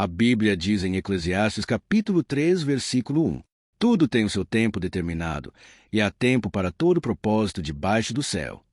A Bíblia diz em Eclesiastes capítulo 3, versículo 1: tudo tem o seu tempo determinado, e há tempo para todo propósito debaixo do céu.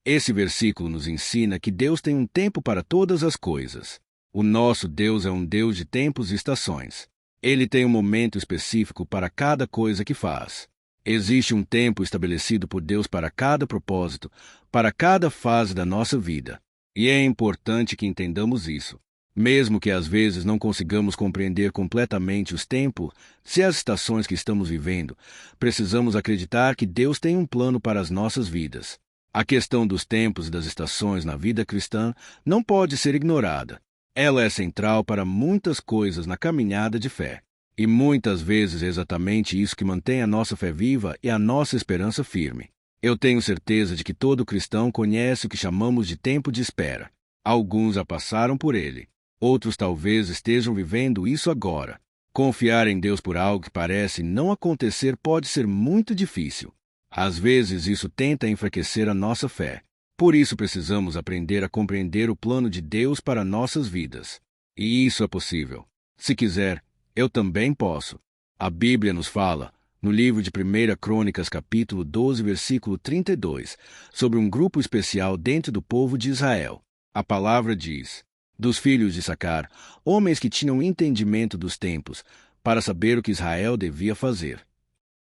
Esse versículo nos ensina que Deus tem um tempo para todas as coisas. O nosso Deus é um Deus de tempos e estações. Ele tem um momento específico para cada coisa que faz. Existe um tempo estabelecido por Deus para cada propósito, para cada fase da nossa vida. E é importante que entendamos isso. Mesmo que às vezes não consigamos compreender completamente os tempos e as estações que estamos vivendo, precisamos acreditar que Deus tem um plano para as nossas vidas. A questão dos tempos e das estações na vida cristã não pode ser ignorada. Ela é central para muitas coisas na caminhada de fé. E muitas vezes é exatamente isso que mantém a nossa fé viva e a nossa esperança firme. Eu tenho certeza de que todo cristão conhece o que chamamos de tempo de espera. Alguns já passaram por ele. Outros talvez estejam vivendo isso agora. Confiar em Deus por algo que parece não acontecer pode ser muito difícil. Às vezes isso tenta enfraquecer a nossa fé. Por isso precisamos aprender a compreender o plano de Deus para nossas vidas. E isso é possível. Se quiser, eu também posso. A Bíblia nos fala, no livro de 1 Crônicas, capítulo 12, versículo 32, sobre um grupo especial dentro do povo de Israel. A palavra diz: dos filhos de Issacar, homens que tinham entendimento dos tempos, para saber o que Israel devia fazer.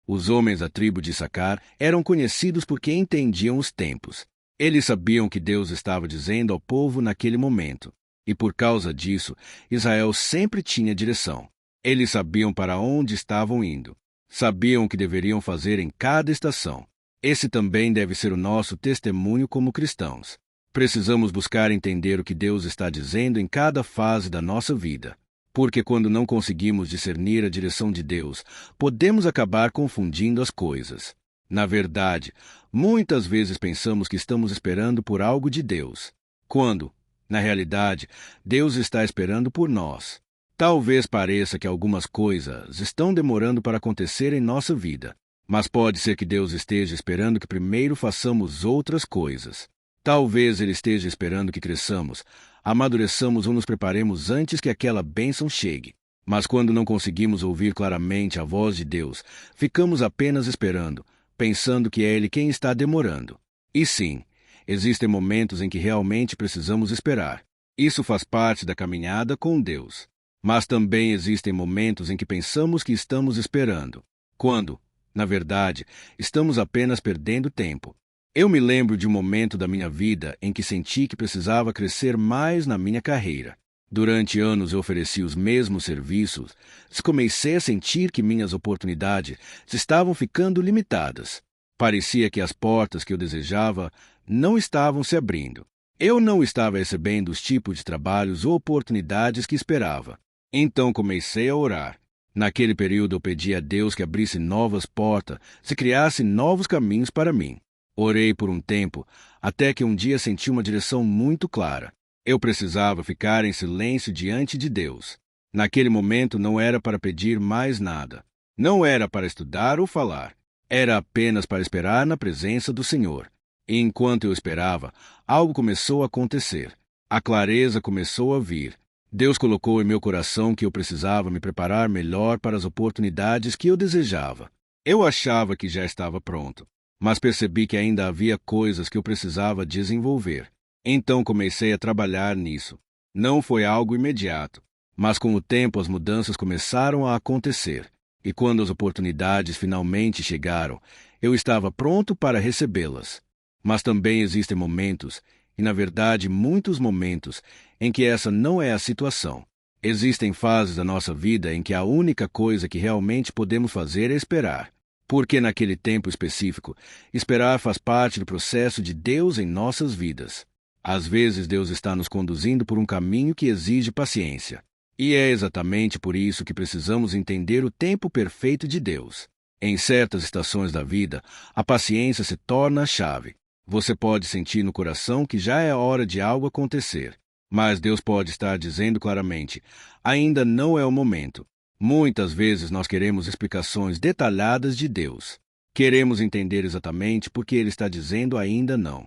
Os homens da tribo de Issacar eram conhecidos porque entendiam os tempos. Eles sabiam o que Deus estava dizendo ao povo naquele momento. E por causa disso, Israel sempre tinha direção. Eles sabiam para onde estavam indo. Sabiam o que deveriam fazer em cada estação. Esse também deve ser o nosso testemunho como cristãos. Precisamos buscar entender o que Deus está dizendo em cada fase da nossa vida. Porque quando não conseguimos discernir a direção de Deus, podemos acabar confundindo as coisas. Na verdade, muitas vezes pensamos que estamos esperando por algo de Deus, quando, na realidade, Deus está esperando por nós. Talvez pareça que algumas coisas estão demorando para acontecer em nossa vida, mas pode ser que Deus esteja esperando que primeiro façamos outras coisas. Talvez Ele esteja esperando que cresçamos, amadureçamos ou nos preparemos antes que aquela bênção chegue. Mas quando não conseguimos ouvir claramente a voz de Deus, ficamos apenas esperando, pensando que é Ele quem está demorando. E sim, existem momentos em que realmente precisamos esperar. Isso faz parte da caminhada com Deus. Mas também existem momentos em que pensamos que estamos esperando, quando, na verdade, estamos apenas perdendo tempo. Eu me lembro de um momento da minha vida em que senti que precisava crescer mais na minha carreira. Durante anos eu ofereci os mesmos serviços, comecei a sentir que minhas oportunidades estavam ficando limitadas. Parecia que as portas que eu desejava não estavam se abrindo. Eu não estava recebendo os tipos de trabalhos ou oportunidades que esperava. Então comecei a orar. Naquele período eu pedi a Deus que abrisse novas portas, se criasse novos caminhos para mim. Orei por um tempo, até que um dia senti uma direção muito clara. Eu precisava ficar em silêncio diante de Deus. Naquele momento não era para pedir mais nada. Não era para estudar ou falar. Era apenas para esperar na presença do Senhor. E enquanto eu esperava, algo começou a acontecer. A clareza começou a vir. Deus colocou em meu coração que eu precisava me preparar melhor para as oportunidades que eu desejava. Eu achava que já estava pronto, mas percebi que ainda havia coisas que eu precisava desenvolver. Então comecei a trabalhar nisso. Não foi algo imediato, mas com o tempo as mudanças começaram a acontecer. E quando as oportunidades finalmente chegaram, eu estava pronto para recebê-las. Mas também existem momentos, e na verdade muitos momentos, em que essa não é a situação. Existem fases da nossa vida em que a única coisa que realmente podemos fazer é esperar. Porque naquele tempo específico, esperar faz parte do processo de Deus em nossas vidas. Às vezes Deus está nos conduzindo por um caminho que exige paciência. E é exatamente por isso que precisamos entender o tempo perfeito de Deus. Em certas estações da vida, a paciência se torna a chave. Você pode sentir no coração que já é hora de algo acontecer. Mas Deus pode estar dizendo claramente, ainda não é o momento. Muitas vezes nós queremos explicações detalhadas de Deus. Queremos entender exatamente por que Ele está dizendo ainda não.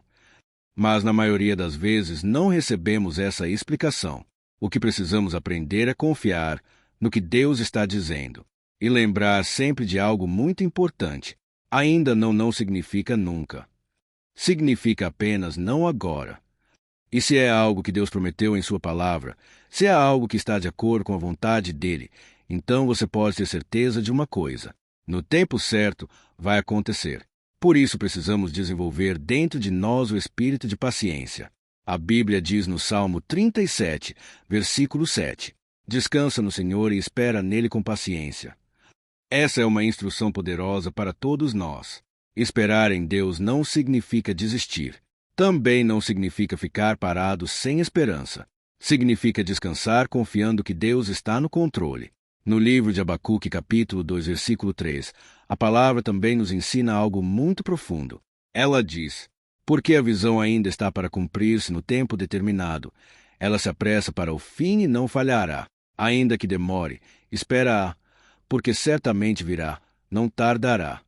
Mas na maioria das vezes não recebemos essa explicação. O que precisamos aprender é confiar no que Deus está dizendo e lembrar sempre de algo muito importante. Ainda não significa nunca. Significa apenas não agora. E se é algo que Deus prometeu em sua palavra, se é algo que está de acordo com a vontade dele, então você pode ter certeza de uma coisa: no tempo certo vai acontecer. Por isso precisamos desenvolver dentro de nós o espírito de paciência. A Bíblia diz no Salmo 37, versículo 7: Descansa no Senhor e espera nele com paciência. Essa é uma instrução poderosa para todos nós. Esperar em Deus não significa desistir. Também não significa ficar parado sem esperança. Significa descansar confiando que Deus está no controle. No livro de Abacuque, capítulo 2, versículo 3, a palavra também nos ensina algo muito profundo. Ela diz: porque a visão ainda está para cumprir-se no tempo determinado. Ela se apressa para o fim e não falhará. Ainda que demore, espera-a, porque certamente virá, não tardará.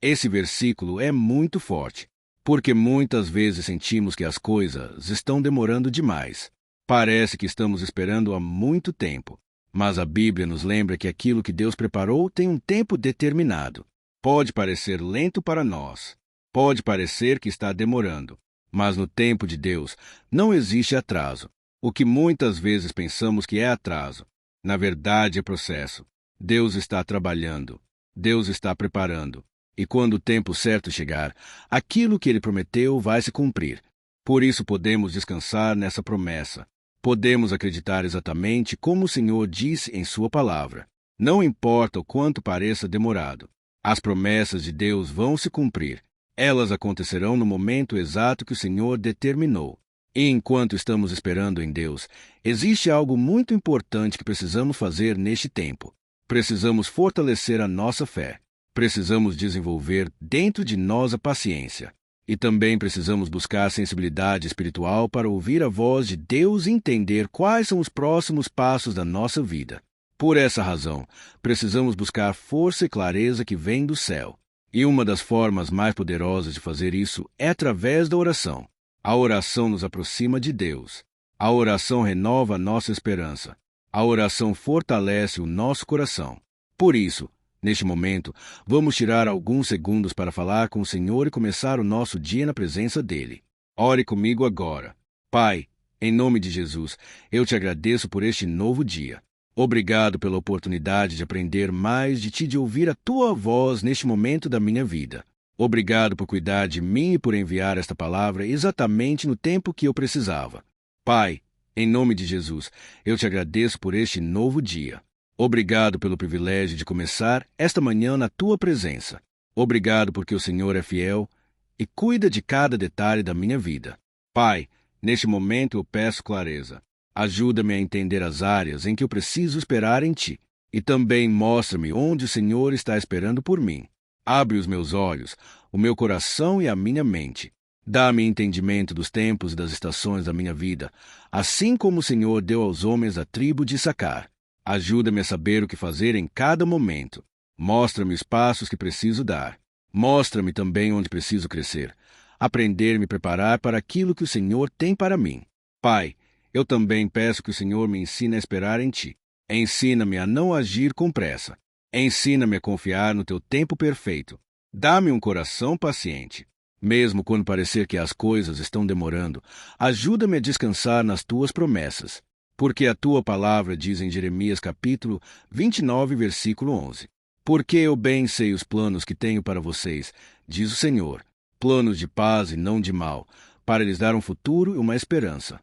Esse versículo é muito forte, porque muitas vezes sentimos que as coisas estão demorando demais. Parece que estamos esperando há muito tempo, mas a Bíblia nos lembra que aquilo que Deus preparou tem um tempo determinado. Pode parecer lento para nós, pode parecer que está demorando, mas no tempo de Deus não existe atraso. O que muitas vezes pensamos que é atraso, na verdade é processo. Deus está trabalhando, Deus está preparando. E quando o tempo certo chegar, aquilo que ele prometeu vai se cumprir. Por isso podemos descansar nessa promessa. Podemos acreditar exatamente como o Senhor disse em sua palavra. Não importa o quanto pareça demorado. As promessas de Deus vão se cumprir. Elas acontecerão no momento exato que o Senhor determinou. E enquanto estamos esperando em Deus, existe algo muito importante que precisamos fazer neste tempo. Precisamos fortalecer a nossa fé. Precisamos desenvolver dentro de nós a paciência. E também precisamos buscar sensibilidade espiritual para ouvir a voz de Deus e entender quais são os próximos passos da nossa vida. Por essa razão, precisamos buscar força e clareza que vem do céu. E uma das formas mais poderosas de fazer isso é através da oração. A oração nos aproxima de Deus. A oração renova a nossa esperança. A oração fortalece o nosso coração. Por isso, neste momento, vamos tirar alguns segundos para falar com o Senhor e começar o nosso dia na presença dEle. Ore comigo agora. Pai, em nome de Jesus, eu te agradeço por este novo dia. Obrigado pela oportunidade de aprender mais de Ti, de ouvir a Tua voz neste momento da minha vida. Obrigado por cuidar de mim e por enviar esta palavra exatamente no tempo que eu precisava. Pai, em nome de Jesus, eu te agradeço por este novo dia. Obrigado pelo privilégio de começar esta manhã na Tua presença. Obrigado porque o Senhor é fiel e cuida de cada detalhe da minha vida. Pai, neste momento eu peço clareza. Ajuda-me a entender as áreas em que eu preciso esperar em Ti. E também mostra-me onde o Senhor está esperando por mim. Abre os meus olhos, o meu coração e a minha mente. Dá-me entendimento dos tempos e das estações da minha vida, assim como o Senhor deu aos homens da tribo de Issacar. Ajuda-me a saber o que fazer em cada momento. Mostra-me os passos que preciso dar. Mostra-me também onde preciso crescer. Aprender e me preparar para aquilo que o Senhor tem para mim. Pai, eu também peço que o Senhor me ensine a esperar em Ti. Ensina-me a não agir com pressa. Ensina-me a confiar no Teu tempo perfeito. Dá-me um coração paciente. Mesmo quando parecer que as coisas estão demorando, ajuda-me a descansar nas Tuas promessas. Porque a Tua palavra diz em Jeremias capítulo 29, versículo 11. Porque eu bem sei os planos que tenho para vocês, diz o Senhor, planos de paz e não de mal, para lhes dar um futuro e uma esperança.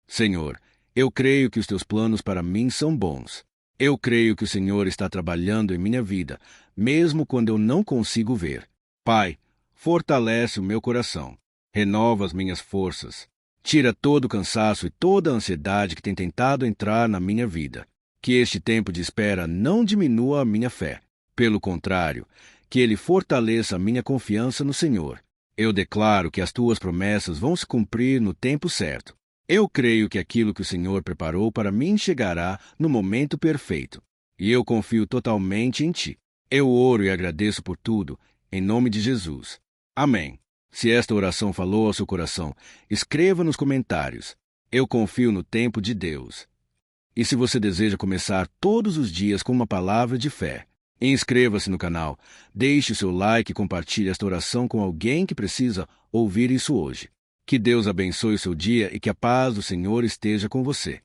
Senhor, eu creio que os Teus planos para mim são bons. Eu creio que o Senhor está trabalhando em minha vida, mesmo quando eu não consigo ver. Pai, fortalece o meu coração, renova as minhas forças, tira todo o cansaço e toda a ansiedade que tem tentado entrar na minha vida. Que este tempo de espera não diminua a minha fé. Pelo contrário, que ele fortaleça a minha confiança no Senhor. Eu declaro que as Tuas promessas vão se cumprir no tempo certo. Eu creio que aquilo que o Senhor preparou para mim chegará no momento perfeito. E eu confio totalmente em Ti. Eu oro e agradeço por tudo, em nome de Jesus. Amém. Se esta oração falou ao seu coração, escreva nos comentários. Eu confio no tempo de Deus. E se você deseja começar todos os dias com uma palavra de fé, inscreva-se no canal, deixe o seu like e compartilhe esta oração com alguém que precisa ouvir isso hoje. Que Deus abençoe o seu dia e que a paz do Senhor esteja com você.